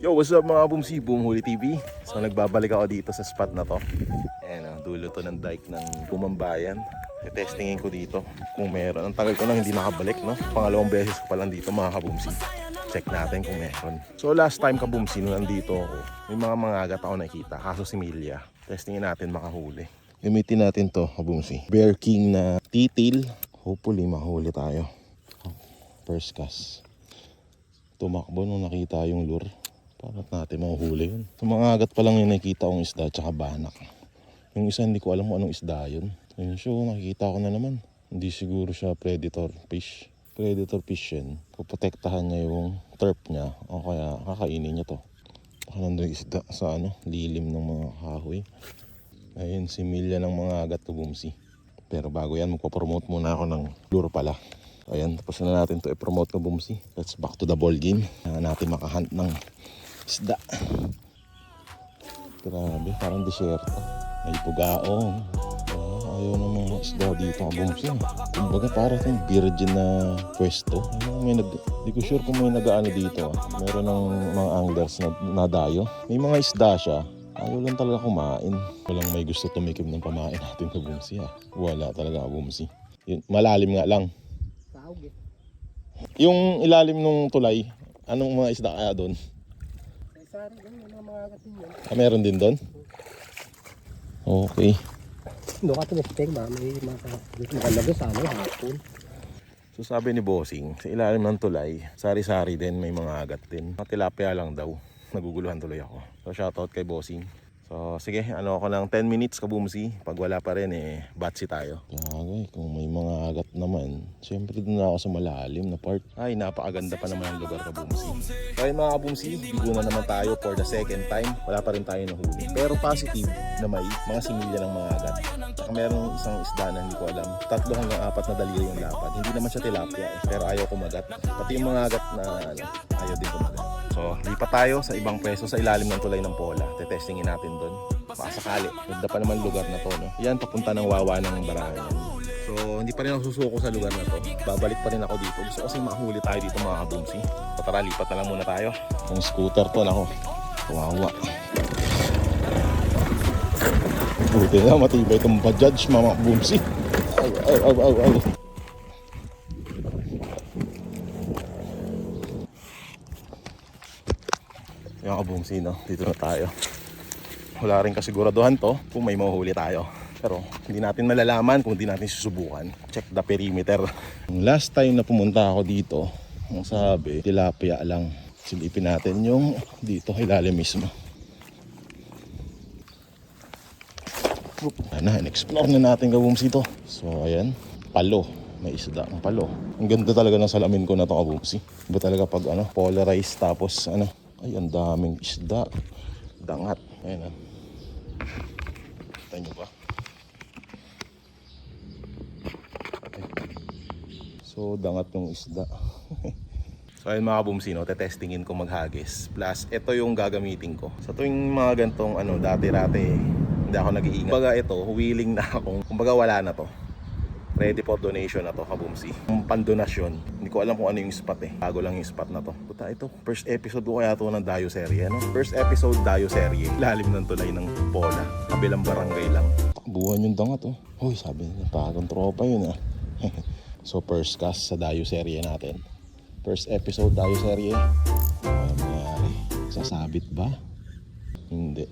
Yo, what's up mga Bumsi? Boom Huli TV. So nagbabalik ako dito sa spot na to. Ayan, dulo to ng dike ng Pumambayan. Testingin ko dito kung meron. Ang tagal ko nang hindi nakabalik, no? Pangalawang beses ko pa lang dito mga kabumsi. Check natin kung meron. So last time kabumsi nung nandito ako, may mga mangagat ako nakita. Kaso si Milya. Testingin natin makahuli. Gamitin natin to kabumsi. Bear King na titil. Hopefully mahuli tayo. First cast. Tumakbo nung nakita yung lure. Paano natin mahuhuli yun? Sa mga agat pa lang yung nakikita kong isda tsaka banak. Yung isa hindi ko alam kung anong isda yun. Ayun siya, nakikita ko na naman. Hindi siguro siya predator fish. Predator fish yan. Puprotektahan niya yung turf niya o kaya kakainin niya to. Baka nandun isda sa lilim ng mga kahoy. Ayun si Milya ng mga agat kabumsi. Pero bago yan magpapromote muna ako ng lure pala. Ayan, tapos na natin to i-promote kabumsi. Let's back to the ball game. Natin makahunt ng isda. Grabe, parang desierto. May pugaong. Ayaw ng mga isda dito kabumsi. Kumbaga parang virgin na pwesto. Di ko sure kung may nag-aano dito. Meron ng mga anglers na nadayo. May mga isda siya. Ayaw lang talaga kumain. Walang may gusto tumikim ng pamain natin kabumsi. Wala talaga kabumsi. Malalim nga lang. Yung ilalim ng tulay, anong mga isda kaya doon? Meron din doon? Okay. Doon ka tumistig ba? May makalagay sa hapon. So sabi ni Bossing, sa ilalim ng tulay, sari-sari din, may mga agat din. Tilapia lang daw. Naguguluhan tuloy ako. So shoutout kay Bossing. So sige, ako ng 10 minutes kabumsi. Pag wala pa rin batsi tayo. Kaya kung may mga agat naman, syempre doon na ako sa malalim na part. Ay, napakaganda pa naman ang lugar kabumsi. Kaya mga kabumsi, bigo na naman tayo for the second time. Wala pa rin tayo nahuli. Pero positive na may mga similya ng mga agat. Saka merong isang isda na hindi ko alam. 3 hanggang 4 na daliri yung lapad. Hindi naman siya tilapia pero ayaw kumagat. Pati yung mga agat na ayaw din kumagat. So, lipat tayo sa ibang pwesto sa ilalim ng tulay ng Pola. Tetestingin natin doon. Baka sakali. Ganda pa naman lugar na to, no? Yan, papunta ng Wawa ng Barangan. So, hindi pa rin ako susuko sa lugar na to. Babalik pa rin ako dito. Gusto kasi mahuli tayo dito mga kabumsi. So, tara, lipat na lang muna tayo. Yung scooter to, nako. Wawa. Buti na, matibay itong Bajaj, mga kabumsi. Aw. Yung kabumsi, no? Dito na tayo. Wala rin kasiguraduhan to kung may mahuhuli tayo. Pero hindi natin malalaman kung hindi natin susubukan. Check the perimeter. Last time na pumunta ako dito, ang sabi, tilapia lang. Silipin natin yung dito ilalim mismo. In-explore na natin kabumsi to. So ayan, palo. May isda ng palo. Ang ganda talaga ng salamin ko na to kabumsi. Iba talaga pag polarized tapos ay, ang daming isda. Dangat. Ayan Kita nyo ba? Okay. So, dangat yung isda. So, ayun mga kabumsi, tetestingin ko maghagis. Plus, ito yung gagamitin ko. Sa tuwing mga gantong dati-rati, hindi ako nag-iingat. Kumbaga ito, willing na akong, kumbaga wala na to. Ready for donation na to kabumsi. Yung pandonasyon, hindi ko alam kung ano yung spot bago lang yung spot na to. Puta, ito first episode ko kaya to ng Dayo Serye, First episode Dayo Serye. Lalim ng tulay ng Pola, kabilang barangay lang. Takbuhan yung dangat Hoy, sabi niya, bagong tropa yun So first cast sa Dayo Serye natin. First episode Dayo Serye. Sasabit ba? Hindi.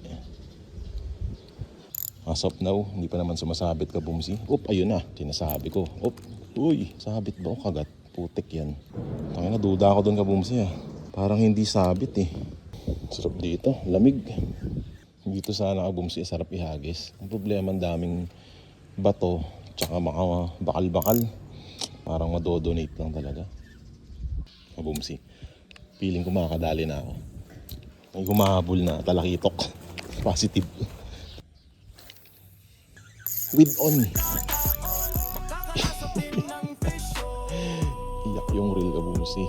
As of now, hindi pa naman sumasabit kabumsi. Ayun na, sinasabi ko. Uy, sabit ba o kagat? Putik yan. Tangina, duda ako doon kabumsi Parang hindi sabit Sarap dito, lamig. Dito sana kabumsi, sarap ihagis. Ang problema, ang daming bato, tsaka bakal-bakal. Parang madodonate lang talaga. Kabumsi, feeling ko makakadali na ako. May humahabol na talakitok. Positive. With on. Iyak yung reel kabumsi.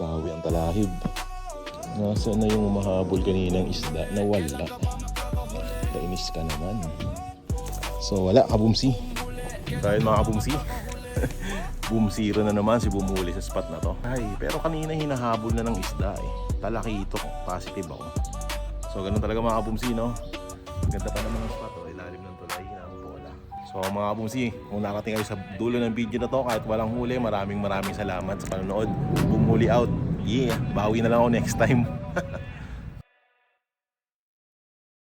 Bawi ang talahib. Nasaan na yung mahabol kaninang isda? Nawala. Kainis ka naman. So wala kabumsi. Dahil mga kabumsi, boom zero na naman si bumuhuli sa spot na to. Ay, pero kanina hinahabol na ng isda Talakito, positive ako. So ganun talaga mga kabumsi, no? Ganda pa naman ng spot, oh. Ilalim ng tulay ng bola. So mga kabumsi, kung nakating kayo sa dulo ng video na to, kahit walang huli, maraming salamat sa panonood. Boom Huli out. Yeah, bawi na lang ako next time.